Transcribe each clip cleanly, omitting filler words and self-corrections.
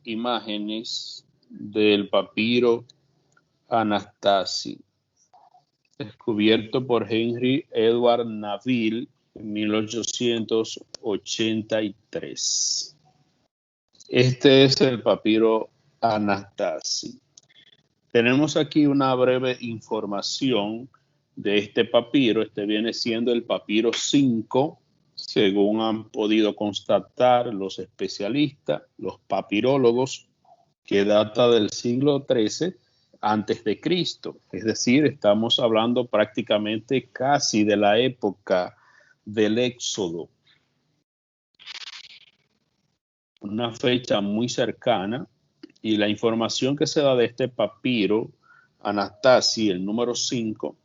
imágenes del papiro Anastasi, descubierto por Henry Edward Neville en 1883. Este es el papiro Anastasi. Tenemos aquí una breve información de este papiro. Este viene siendo el papiro 5, según han podido constatar los especialistas, los papirólogos, que data del siglo XIII antes de Cristo. Es decir, estamos hablando prácticamente casi de la época del Éxodo. Una fecha muy cercana, y la información que se da de este papiro Anastasi, el número 5,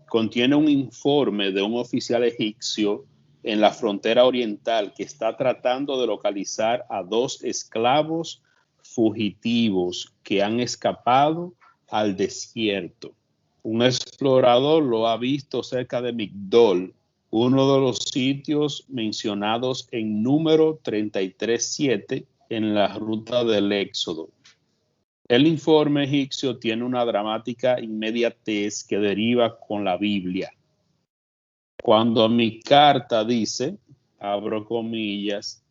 contiene un informe de un oficial egipcio en la frontera oriental que está tratando de localizar a 2 esclavos fugitivos que han escapado al desierto. Un explorador lo ha visto cerca de Migdol, uno de los sitios mencionados en número 33.7 en la ruta del Éxodo. El informe egipcio tiene una dramática inmediatez que deriva con la Biblia. Cuando mi carta dice, abro comillas,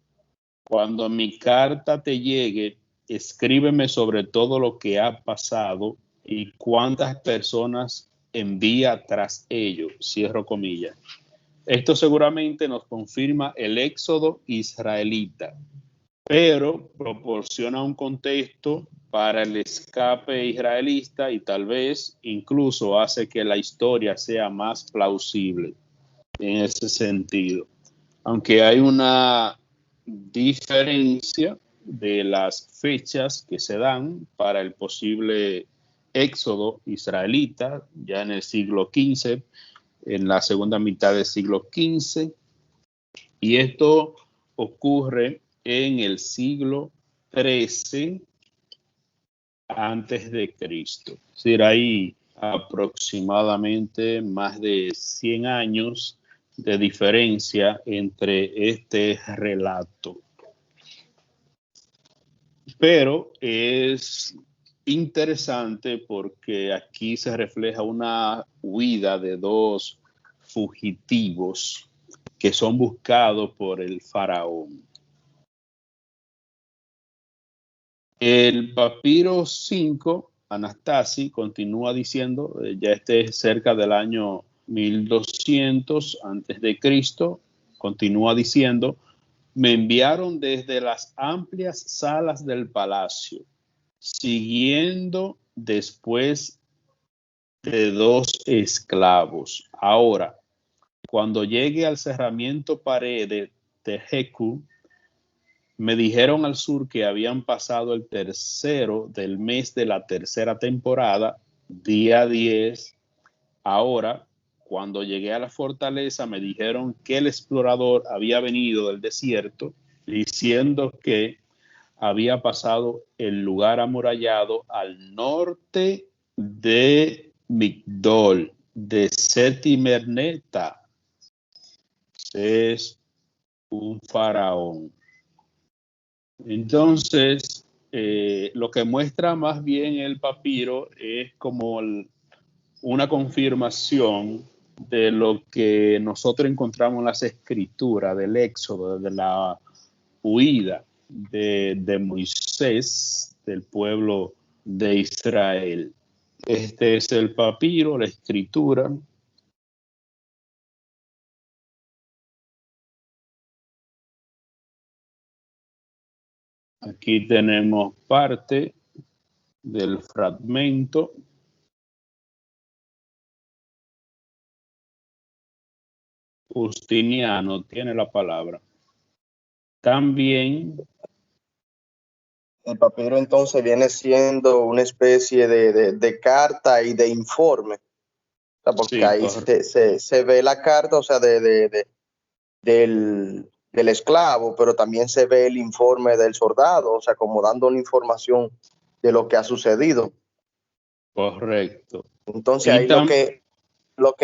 cuando mi carta te llegue, escríbeme sobre todo lo que ha pasado y cuántas personas envía tras ello, cierro comillas. Esto seguramente nos confirma el éxodo israelita, pero proporciona un contexto para el escape israelita y tal vez incluso hace que la historia sea más plausible en ese sentido. Aunque hay una diferencia de las fechas que se dan para el posible éxodo israelita ya en el siglo XV, en la segunda mitad del siglo XV, y esto ocurre en el siglo XIII antes de Cristo. Es decir, hay aproximadamente más de 100 años de diferencia entre este relato. Pero es interesante porque aquí se refleja una huida de 2 fugitivos que son buscados por el faraón. El papiro 5, Anastasi, continúa diciendo, ya este es cerca del año 1200 antes de Cristo, continúa diciendo, me enviaron desde las amplias salas del palacio, siguiendo después de 2 esclavos. Ahora, cuando llegue al cerramiento pared de Tejecu, me dijeron al sur que habían pasado el tercero del mes de la tercera temporada, día 10. Ahora, cuando llegué a la fortaleza, me dijeron que el explorador había venido del desierto, diciendo que había pasado el lugar amurallado al norte de Migdol, de Seti-Merneta. Es un faraón. Entonces, lo que muestra más bien el papiro es como una confirmación de lo que nosotros encontramos en las escrituras del Éxodo, de la huida de Moisés, del pueblo de Israel. Este es el papiro, la escritura. Aquí tenemos parte del fragmento. Justiniano tiene la palabra. También el papiro entonces viene siendo una especie de carta y de informe, o sea, porque sí, ahí se ve la carta, o sea, del esclavo, pero también se ve el informe del soldado, o sea, como dando una información de lo que ha sucedido. Correcto. Entonces ahí lo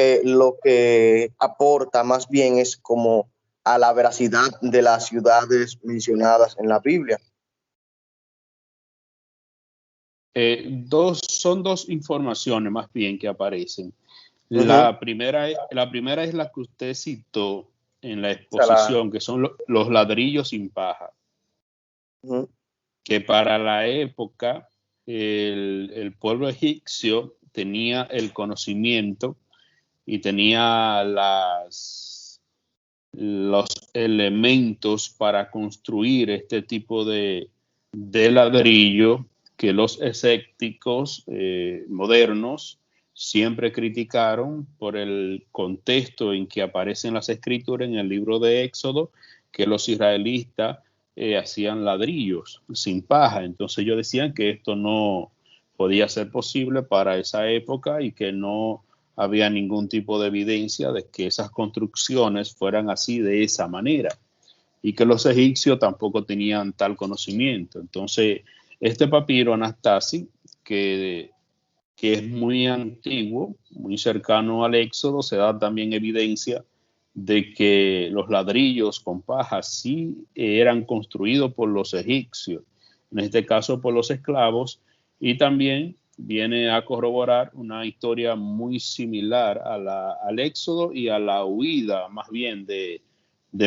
que aporta más bien es como a la veracidad de las ciudades mencionadas en la Biblia. Son dos informaciones más bien que aparecen. Ujú. La primera es la que usted citó en la O sea, exposición, que son los ladrillos sin paja, Ujú. que para la época el pueblo egipcio tenía el conocimiento y tenía los elementos para construir este tipo de ladrillo que los escépticos modernos siempre criticaron por el contexto en que aparecen las escrituras en el libro de Éxodo, que los israelitas hacían ladrillos sin paja. Entonces ellos decían que esto no podía ser posible para esa época y que no había ningún tipo de evidencia de que esas construcciones fueran así de esa manera y que los egipcios tampoco tenían tal conocimiento. Entonces, este papiro Anastasi, que es muy antiguo, muy cercano al Éxodo, se da también evidencia de que los ladrillos con paja sí eran construidos por los egipcios, en este caso por los esclavos, y también viene a corroborar una historia muy similar al Éxodo y a la huida más bien de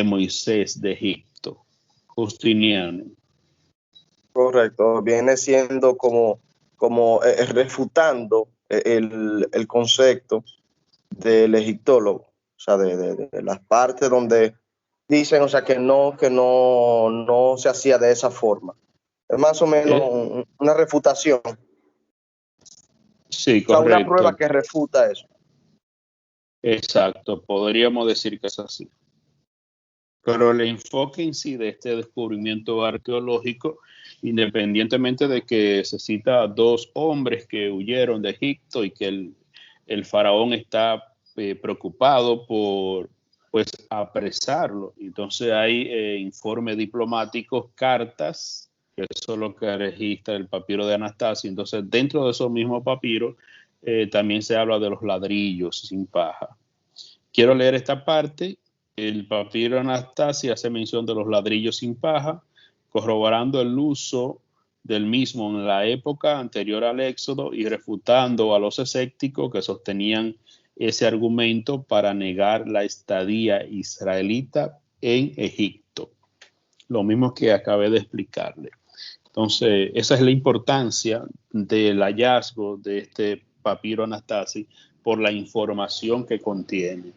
Moisés de Egipto. Justiniano. Correcto, viene siendo como refutando el concepto del egiptólogo, o sea, de las partes donde dicen, o sea, que no se hacía de esa forma. Es más o menos una refutación, o Sí, sea, una correcto. prueba que refuta eso. Exacto, podríamos decir que es así. Pero el enfoque en sí de este descubrimiento arqueológico, independientemente de que se cita a dos hombres que huyeron de Egipto y que el faraón está preocupado por pues apresarlo. Entonces hay informes diplomáticos, cartas, que eso es lo que registra el papiro de Anastasio. Entonces dentro de esos mismos papiros también se habla de los ladrillos sin paja. Quiero leer esta parte. El papiro Anastasia hace mención de los ladrillos sin paja, corroborando el uso del mismo en la época anterior al Éxodo y refutando a los escépticos que sostenían ese argumento para negar la estadía israelita en Egipto. Lo mismo que acabé de explicarle. Entonces, esa es la importancia del hallazgo de este papiro Anastasi por la información que contiene.